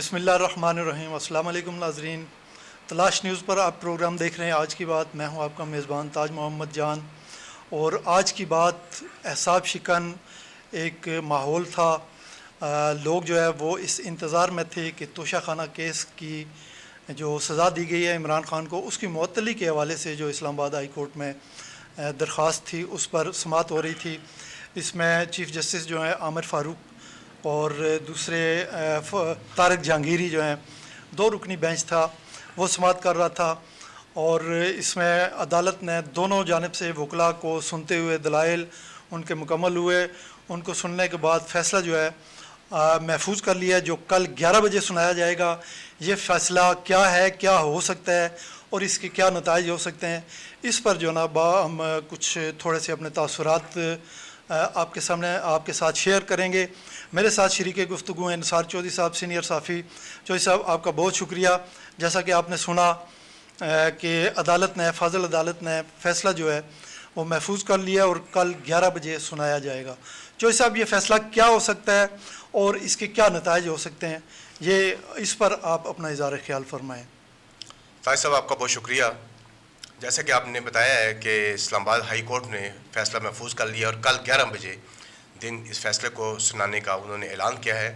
بسم اللہ الرحمن الرحیم۔ السلام علیکم ناظرین، تلاش نیوز پر آپ پروگرام دیکھ رہے ہیں آج کی بات۔ میں ہوں آپ کا میزبان تاج محمد جان، اور آج کی بات اعصاب شکن ایک ماحول تھا۔ لوگ جو ہے وہ اس انتظار میں تھے کہ توشہ خانہ کیس کی جو سزا دی گئی ہے عمران خان کو، اس کی معطلی کے حوالے سے جو اسلام آباد ہائی کورٹ میں درخواست تھی اس پر سماعت ہو رہی تھی۔ اس میں چیف جسٹس جو ہیں عامر فاروق اور دوسرے طارق جہانگیری جو ہیں، 2 رکنی بینچ تھا، وہ سماعت کر رہا تھا۔ اور اس میں عدالت نے دونوں جانب سے وکلاء کو سنتے ہوئے دلائل ان کے مکمل ہوئے، ان کو سننے کے بعد فیصلہ جو ہے محفوظ کر لیا، جو کل 11 بجے سنایا جائے گا۔ یہ فیصلہ کیا ہے، کیا ہو سکتا ہے اور اس کے کیا نتائج ہو سکتے ہیں، اس پر جو نا ہم کچھ تھوڑے سے اپنے تاثرات آپ کے سامنے آپ کے ساتھ شیئر کریں گے۔ میرے ساتھ شریک گفتگو ہیں نثار چودھری صاحب، سینئر صحافی۔ چودھری صاحب، آپ کا بہت شکریہ۔ جیسا کہ آپ نے سنا کہ فاضل عدالت نے فیصلہ جو ہے وہ محفوظ کر لیا اور کل 11 بجے سنایا جائے گا۔ چودھری صاحب، یہ فیصلہ کیا ہو سکتا ہے اور اس کے کیا نتائج ہو سکتے ہیں، اس پر آپ اپنا اظہار خیال فرمائیں۔ طاہر صاحب، آپ کا بہت شکریہ۔ جیسا کہ آپ نے بتایا ہے کہ اسلام آباد ہائی کورٹ نے فیصلہ محفوظ کر لیا اور کل 11 بجے دن اس فیصلے کو سنانے کا انہوں نے اعلان کیا ہے۔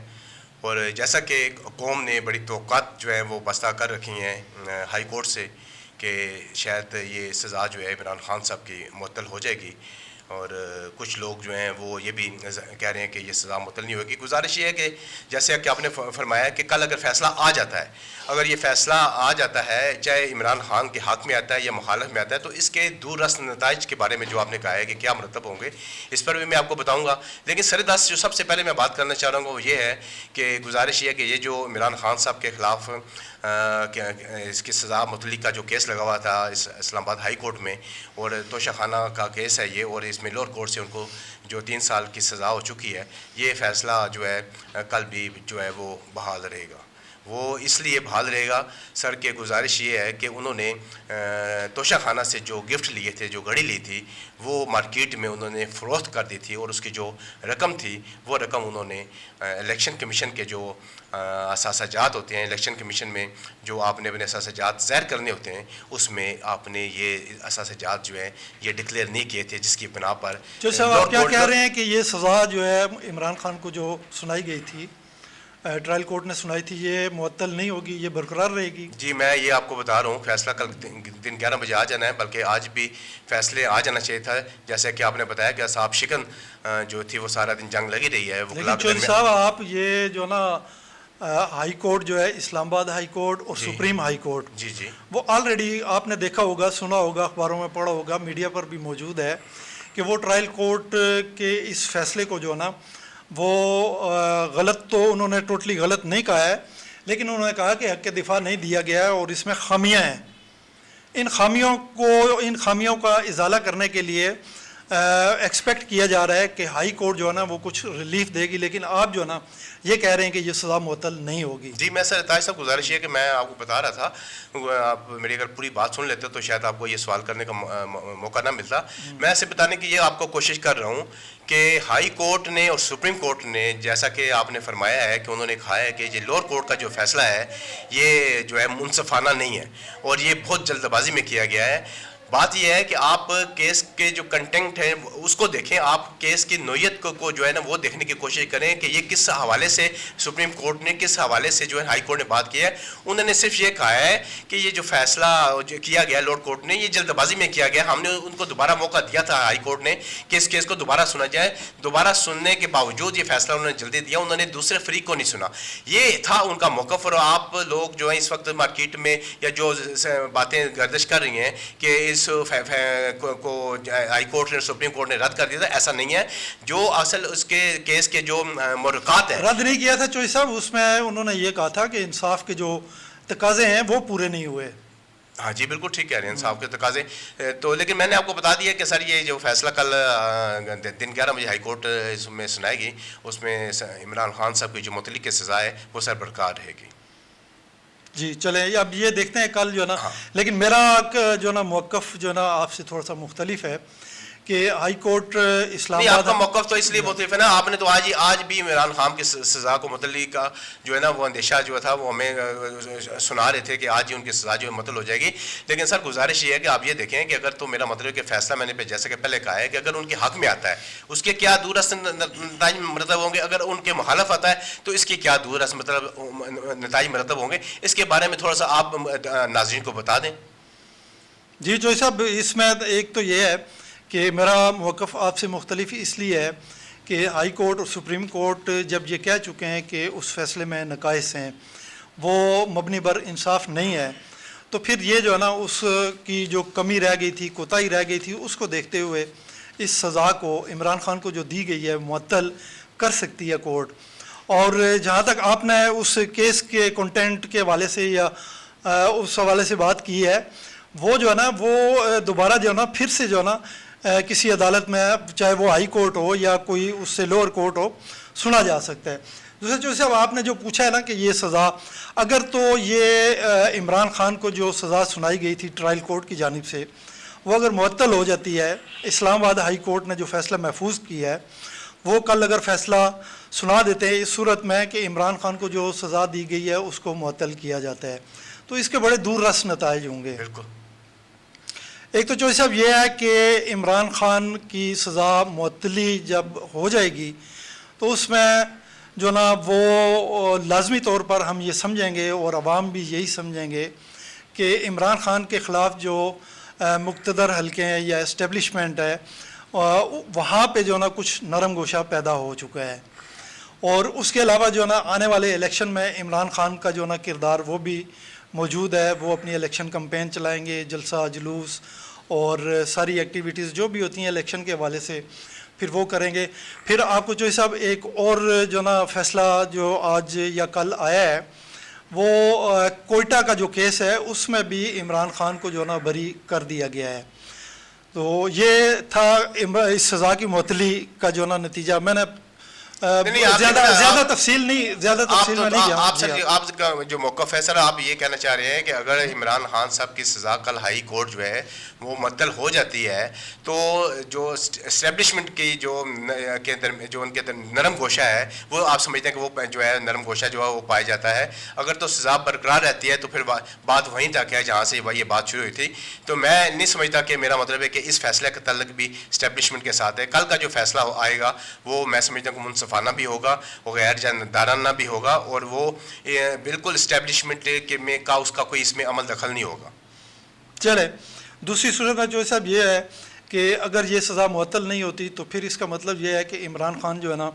اور جیسا کہ قوم نے بڑی توقعات جو ہیں وہ بستہ کر رکھی ہیں ہائی کورٹ سے کہ شاید یہ سزا جو ہے عمران خان صاحب کی معطل ہو جائے گی، اور کچھ لوگ جو ہیں وہ یہ بھی کہہ رہے ہیں کہ یہ سزا معطل نہیں ہوگی۔ گزارش یہ ہے کہ جیسے کہ آپ نے فرمایا کہ کل اگر فیصلہ آ جاتا ہے، اگر یہ فیصلہ آ جاتا ہے، چاہے عمران خان کے حق میں آتا ہے یا مخالف میں آتا ہے، تو اس کے دور رس نتائج کے بارے میں جو آپ نے کہا ہے کہ کیا مرتب ہوں گے، اس پر بھی میں آپ کو بتاؤں گا۔ لیکن سر جو سب سے پہلے میں بات کرنا چاہ رہا ہوں وہ یہ ہے کہ گزارش یہ ہے کہ یہ جو عمران خان صاحب کے خلاف اس کی سزا معطلی کا جو کیس لگا ہوا تھا اسلام آباد ہائی کورٹ میں، اور توشہ خانہ کا کیس ہے یہ، اور اس میں لوور کورٹ سے ان کو جو 3 سال کی سزا ہو چکی ہے، یہ فیصلہ جو ہے کل بھی جو ہے وہ بحال رہے گا۔ وہ اس لیے بحال رہے گا سر کہ گزارش یہ ہے کہ انہوں نے توشہ خانہ سے جو گفٹ لیے تھے، جو گھڑی لی تھی، وہ مارکیٹ میں انہوں نے فروخت کر دی تھی، اور اس کی جو رقم تھی وہ رقم انہوں نے الیکشن کمیشن کے جو اثاثہ جات ہوتے ہیں، الیکشن کمیشن میں جو آپ نے اپنے اثاثہ جات ظاہر کرنے ہوتے ہیں، اس میں آپ نے یہ اثاثہ جات جو ہے یہ ڈکلیئر نہیں کیے تھے، جس کی بنا پر آپ کیا کہہ رہے ہیں کہ یہ سزا جو ہے عمران خان کو جو سنائی گئی تھی، ٹرائل کورٹ نے سنائی تھی، یہ معطل نہیں ہوگی، یہ برقرار رہے گی؟ جی، میں یہ آپ کو بتا رہا ہوں، فیصلہ کل دن 11 بجے آ جانا ہے، بلکہ آج بھی فیصلے آ جانا چاہیے تھا۔ جیسے کہ آپ نے بتایا کہ اعصاب شکن جو تھی وہ سارا دن جنگ لگی رہی ہے۔ لیکن چودھری صاحب، آپ یہ جو نا ہائی کورٹ جو ہے اسلام آباد ہائی کورٹ اور سپریم ہائی کورٹ، جی وہ آلریڈی آپ نے دیکھا ہوگا، سنا ہوگا، اخباروں میں پڑھا ہوگا، میڈیا پر بھی موجود ہے کہ وہ ٹرائل کورٹ کے اس فیصلے کو جو نا وہ غلط، تو انہوں نے ٹوٹلی غلط نہیں کہا ہے، لیکن انہوں نے کہا کہ حق دفاع نہیں دیا گیا ہے اور اس میں خامیاں ہیں۔ ان خامیوں کا ازالہ کرنے کے لیے ایکسپیکٹ کیا جا رہا ہے کہ ہائی کورٹ جو ہے نا وہ کچھ ریلیف دے گی، لیکن آپ جو ہے نا یہ کہہ رہے ہیں کہ یہ سزا معطل نہیں ہوگی۔ جی، میں سر طاہر صاحب گزارش یہ ہے کہ میں آپ کو بتا رہا تھا، آپ میری اگر پوری بات سن لیتے تو شاید آپ کو یہ سوال کرنے کا موقع نہ ملتا۔ میں ایسے بتانے کی یہ آپ کو کوشش کر رہا ہوں کہ ہائی کورٹ نے اور سپریم کورٹ نے، جیسا کہ آپ نے فرمایا ہے کہ انہوں نے کہا ہے کہ یہ لوور کورٹ کا جو فیصلہ ہے یہ جو ہے منصفانہ نہیں ہے، اور یہ بہت جلد بازی میں کیا گیا ہے۔ بات یہ ہے کہ آپ کیس کے جو کنٹینٹ ہے اس کو دیکھیں، آپ کیس کی نوعیت کو جو ہے نا وہ دیکھنے کی کوشش کریں کہ یہ کس حوالے سے سپریم کورٹ نے کس حوالے سے جو ہے ہائی کورٹ نے بات کی ہے۔ انہوں نے صرف یہ کہا ہے کہ یہ جو فیصلہ کیا گیا لوور کورٹ نے، یہ جلد بازی میں کیا گیا۔ ہم نے ان کو دوبارہ موقع دیا تھا ہائی کورٹ نے کہ اس کیس کو دوبارہ سنا جائے، دوبارہ سننے کے باوجود یہ فیصلہ انہوں نے جلدی دیا، انہوں نے دوسرے فریق کو نہیں سنا۔ یہ تھا ان کا موقف۔ اور آپ لوگ جو ہیں اس وقت مارکیٹ میں یا جو باتیں گردش کر رہی ہیں کہ اس کو ہائی کورٹ نے سپریم کورٹ نے رد کر دیا تھا، ایسا نہیں ہے۔ جو اصل اس کے کیس کے جو مرکات ہیں، رد نہیں کیا تھا چودھری صاحب، اس میں انہوں نے یہ کہا تھا کہ انصاف کے جو تقاضے ہیں وہ پورے نہیں ہوئے۔ ہاں جی، بالکل ٹھیک کہہ رہے ہیں، انصاف کے تقاضے تو، لیکن میں نے آپ کو بتا دیا کہ سر یہ جو فیصلہ کل دن 11 بجے ہائی کورٹ اس میں سنائے گی، اس میں عمران خان صاحب کی جو متعلق سزا ہے وہ سر برقرار رہے گی۔ جی چلیں، اب یہ دیکھتے ہیں کل جو ہے نا، لیکن میرا جو ہے نا موقف جو ہے نا آپ سے تھوڑا سا مختلف ہے کہ ہائی کورٹ اسلام نہیں، آپ آباد کا موقف تو اس لیے مختلف ہے نا. آپ نے تو آج بھی عمران خان کی سزا کو متعلق کا جو ہے نا وہ اندیشہ جو تھا وہ ہمیں سنا رہے تھے کہ آج ہی ان کی سزا جو ہے متعل ہو جائے گی. لیکن سر گزارش یہ ہے کہ آپ یہ دیکھیں کہ اگر تو میرا مطلب کہ فیصلہ میں نے جیسے کہ پہلے کہا ہے کہ اگر ان کے حق میں آتا ہے اس کے کیا دور رس نتائج مرتب ہوں گے, اگر ان کے مخالف آتا ہے تو اس کے کیا دور رس نتائج مرتب ہوں گے. اس کے بارے میں تھوڑا سا آپ ناظرین کو بتا دیں. جی جوئی صاحب, اس میں ایک تو یہ ہے کہ میرا موقف آپ سے مختلف اس لیے ہے کہ ہائی کورٹ اور سپریم کورٹ جب یہ کہہ چکے ہیں کہ اس فیصلے میں نقائص ہیں, وہ مبنی بر انصاف نہیں ہے, تو پھر یہ جو ہے نا اس کی جو کمی رہ گئی تھی, کوتاہی رہ گئی تھی, اس کو دیکھتے ہوئے اس سزا کو عمران خان کو جو دی گئی ہے معطل کر سکتی ہے کورٹ. اور جہاں تک آپ نے اس کیس کے کنٹینٹ کے حوالے سے یا اس حوالے سے بات کی ہے, وہ جو ہے نا وہ دوبارہ جو ہے نا پھر سے جو ہے نا کسی عدالت میں, چاہے وہ ہائی کورٹ ہو یا کوئی اس سے لوور کورٹ ہو, سنا جا سکتا ہے. دوسرے جو صاحب آپ نے جو پوچھا ہے نا کہ یہ سزا, اگر تو یہ عمران خان کو جو سزا سنائی گئی تھی ٹرائل کورٹ کی جانب سے, وہ اگر معطل ہو جاتی ہے, اسلام آباد ہائی کورٹ نے جو فیصلہ محفوظ کیا ہے وہ کل اگر فیصلہ سنا دیتے ہیں اس صورت میں کہ عمران خان کو جو سزا دی گئی ہے اس کو معطل کیا جاتا ہے, تو اس کے بڑے دور رس نتائج ہوں گے. بالکل. ایک تو چوئی صاحب یہ ہے کہ عمران خان کی سزا معطلی جب ہو جائے گی تو اس میں جو نا وہ لازمی طور پر ہم یہ سمجھیں گے اور عوام بھی یہی سمجھیں گے کہ عمران خان کے خلاف جو مقتدر حلقے ہیں یا اسٹیبلشمنٹ ہے وہاں پہ جو نا کچھ نرم گوشہ پیدا ہو چکا ہے. اور اس کے علاوہ جو نا آنے والے الیکشن میں عمران خان کا جو نا کردار وہ بھی موجود ہے. وہ اپنی الیکشن کمپین چلائیں گے, جلسہ جلوس اور ساری ایکٹیویٹیز جو بھی ہوتی ہیں الیکشن کے حوالے سے پھر وہ کریں گے. پھر آپ کو جو صاحب ایک اور جو نا فیصلہ جو آج یا کل آیا ہے, وہ کوئٹہ کا جو کیس ہے اس میں بھی عمران خان کو جو نا بری کر دیا گیا ہے. تو یہ تھا اس سزا کی معطلی کا جو نا نتیجہ. میں نے زیادہ تفصیل میں نہیں گیا. آپ کا جو موقف ہے سر, آپ یہ کہنا چاہ رہے ہیں کہ اگر عمران خان صاحب کی سزا کل ہائی کورٹ جو ہے وہ معطل ہو جاتی ہے تو جو اسٹیبلشمنٹ کی جو ان کے نرم گوشہ ہے وہ آپ سمجھتے ہیں کہ وہ جو ہے نرم گوشہ جو ہے وہ پایا جاتا ہے. اگر تو سزا برقرار رہتی ہے تو پھر بات وہیں تک ہے جہاں سے یہ بات شروع ہوئی تھی. تو میں نہیں سمجھتا کہ میرا مطلب ہے کہ اس فیصلے کا تعلق بھی اسٹیبلشمنٹ کے ساتھ ہے. کل کا جو فیصلہ آئے گا وہ میں سمجھتا ہوں کہ منصفانہ بھی ہوگا, وہ غیر جانبدارانہ بھی ہوگا, اور وہ بالکل اسٹیبلشمنٹ میں کا اس کا کوئی اس میں عمل دخل نہیں ہوگا. چلے دوسری صورت میں جو صاحب یہ ہے کہ اگر یہ سزا معطل نہیں ہوتی تو پھر اس کا مطلب یہ ہے کہ عمران خان جو ہے نا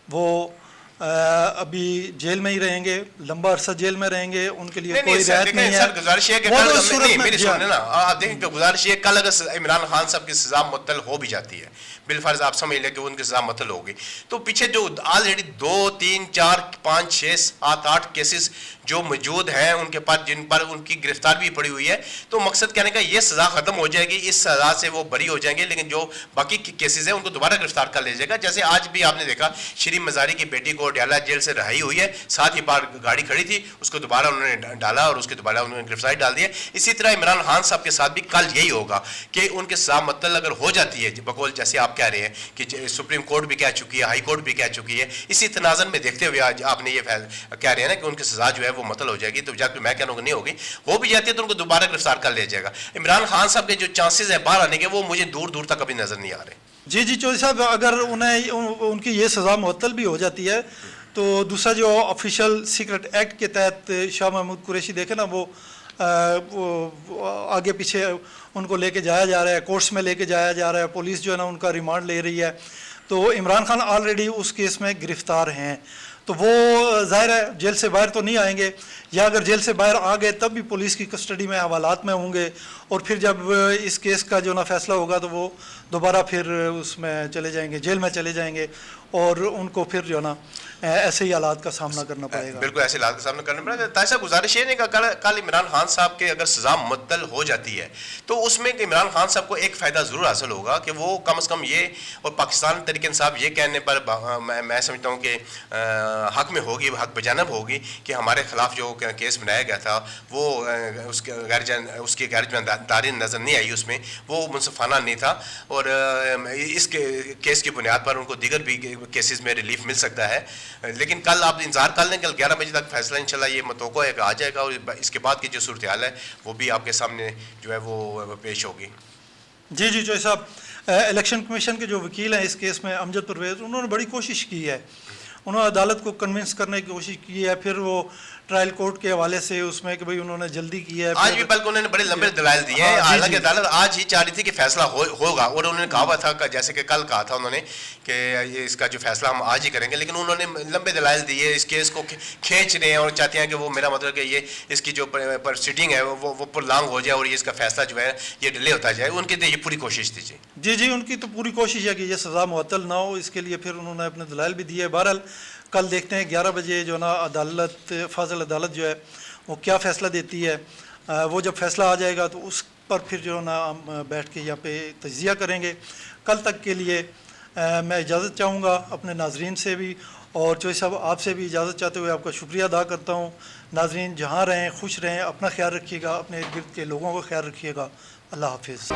وہ ابھی جیل میں ہی رہیں گے, لمبا عرصہ جیل میں رہیں گے, ان کے لیے کوئی رعایت نہیں ہے. سر گزارش یہ ہے کہ میری سنیں نا, آپ دیکھیں کہ گزارش یہ کل اگر عمران خان صاحب کی سزا معطل ہو بھی جاتی ہے, بالفرض آپ سمجھ لیں کہ ان کی سزا معطل ہوگی, تو پیچھے جو آلریڈی 2 3 4 5 6 7 8 کیسز جو موجود ہیں ان کے پاس, جن پر ان کی گرفتار بھی پڑی ہوئی ہے, تو مقصد کہنے کا یہ سزا ختم ہو جائے گی, اس سزا سے وہ بری ہو جائیں گے, لیکن جو باقی کیسز ہیں ان کو دوبارہ گرفتار کر لیا جائے گا. جیسے آج بھی آپ نے دیکھا شری مزاری کی بیٹی کو ڈالا جیل سے رہائی ہوئی ہے, 7 ہی بار گاڑی کھڑی تھی, اس کو دوبارہ انہوں نے ڈالا اور اس کے دوبارہ انہوں نے گرفتاری ڈال دی ہے. اسی طرح عمران خان صاحب کے ساتھ بھی کل یہی ہوگا کہ ان کے سزا معطل اگر ہو جاتی ہے بقول جیسے آپ کہہ رہے ہیں کہ سپریم کورٹ بھی کہہ چکی ہے, ہائی کورٹ بھی کہہ چکی ہے, اسی تناظر میں دیکھتے ہوئے آج آپ نے یہ کہہ رہے ہیں نا کہ ان کی سزا جو ہے وہ معطل ہو جائے گی, تو جب میں کہوں گا نہیں ہوگی, ہو بھی جاتی ہے تو ان کو دوبارہ گرفتار کر لیا جائے گا. عمران خان صاحب کے جو چانسز ہیں باہر آنے کے وہ مجھے دور دور تک ابھی نظر نہیں آ رہے. جی چودھری صاحب, اگر ان کی یہ سزا معطل بھی ہو جاتی ہے تو دوسرا جو آفیشیل سیکرٹ ایکٹ کے تحت شاہ محمود قریشی دیکھیں نا وہ آگے پیچھے ان کو لے کے جایا جا رہا ہے, کورٹس میں لے کے جایا جا رہا ہے, پولیس جو ہے نا ان کا ریمانڈ لے رہی ہے, تو عمران خان آلریڈی اس کیس میں گرفتار ہیں, تو وہ ظاہر ہے جیل سے باہر تو نہیں آئیں گے, یا اگر جیل سے باہر آ گئے تب بھی پولیس کی کسٹڈی میں حوالات میں ہوں گے, اور پھر جب اس کیس کا جو نا فیصلہ ہوگا تو وہ دوبارہ پھر اس میں چلے جائیں گے, جیل میں چلے جائیں گے, اور ان کو پھر جو ہے نا ایسے ہی حالات کا سامنا کرنا پڑے گا. بالکل ایسے حالات کا سامنا کرنا پڑے گا. طاہر صاحب گزارش یہ نہیں کہ کل عمران خان صاحب کے اگر سزا معطل ہو جاتی ہے تو اس میں کہ عمران خان صاحب کو ایک فائدہ ضرور حاصل ہوگا کہ وہ کم از کم یہ اور پاکستان تحریک انصاف یہ کہنے پر میں سمجھتا ہوں کہ حق میں ہوگی, حق بجانب ہوگی کہ ہمارے خلاف جو کیس بنایا گیا تھا وہ اس کی غیر جانبداری نظر نہیں آئی, اس میں وہ منصفانہ نہیں تھا, اور اس کے کیس کی بنیاد پر ان کو دیگر بھی کیسز میں ریلیف مل سکتا ہے. لیکن کل آپ انتظار کر لیں, کل 11 بجے تک فیصلہ انشاءاللہ یہ متوقع ہے کہ آ جائے گا, اور اس کے بعد کی جو صورتحال ہے وہ بھی آپ کے سامنے جو ہے وہ پیش ہوگی. جی چوہے صاحب, الیکشن کمیشن کے جو وکیل ہیں اس کیس میں امجد پرویز, انہوں نے بڑی کوشش کی ہے, انہوں نے عدالت کو کنونس کرنے کی کوشش کی ہے. پھر وہ ٹرائل کورٹ کے حوالے سے اس میں کہ بھئی انہوں نے جلدی کی ہے, آج بھی بلکہ انہوں نے بڑے لمبے دلائل دیے ہیں. حالانکہ عدالت آج ہی چاہ رہی تھی کہ فیصلہ ہوگا, اور انہوں نے کہا ہوا تھا جیسے کہ کل کہا تھا انہوں نے کہ یہ اس کا جو فیصلہ ہم آج ہی کریں گے, لیکن انہوں نے لمبے دلائل دیے, اس کیس کو کھینچ رہے ہیں اور چاہتے ہیں کہ وہ میرا مطلب کہ یہ اس کی جو پروسیڈنگ ہے وہ پرلانگ ہو جائے اور یہ اس کا فیصلہ جو ہے یہ ڈیلے ہوتا جائے. ان کی تو یہ پوری کوشش تھی. جی ان کی تو پوری کوشش ہے کہ یہ سزا معطل نہ ہو, اس کے لیے پھر انہوں نے اپنے دلائل بھی دیے. بہرحال کل دیکھتے ہیں 11 بجے جو نا عدالت, فاضل عدالت جو ہے وہ کیا فیصلہ دیتی ہے. وہ جب فیصلہ آ جائے گا تو اس پر پھر جو نا ہم بیٹھ کے یہاں پہ تجزیہ کریں گے. کل تک کے لیے میں اجازت چاہوں گا اپنے ناظرین سے بھی, اور چوہے صاحب آپ سے بھی اجازت چاہتے ہوئے آپ کا شکریہ ادا کرتا ہوں. ناظرین جہاں رہیں خوش رہیں, اپنا خیال رکھیے گا, اپنے ارد گرد کے لوگوں کا خیال رکھیے گا. اللہ حافظ.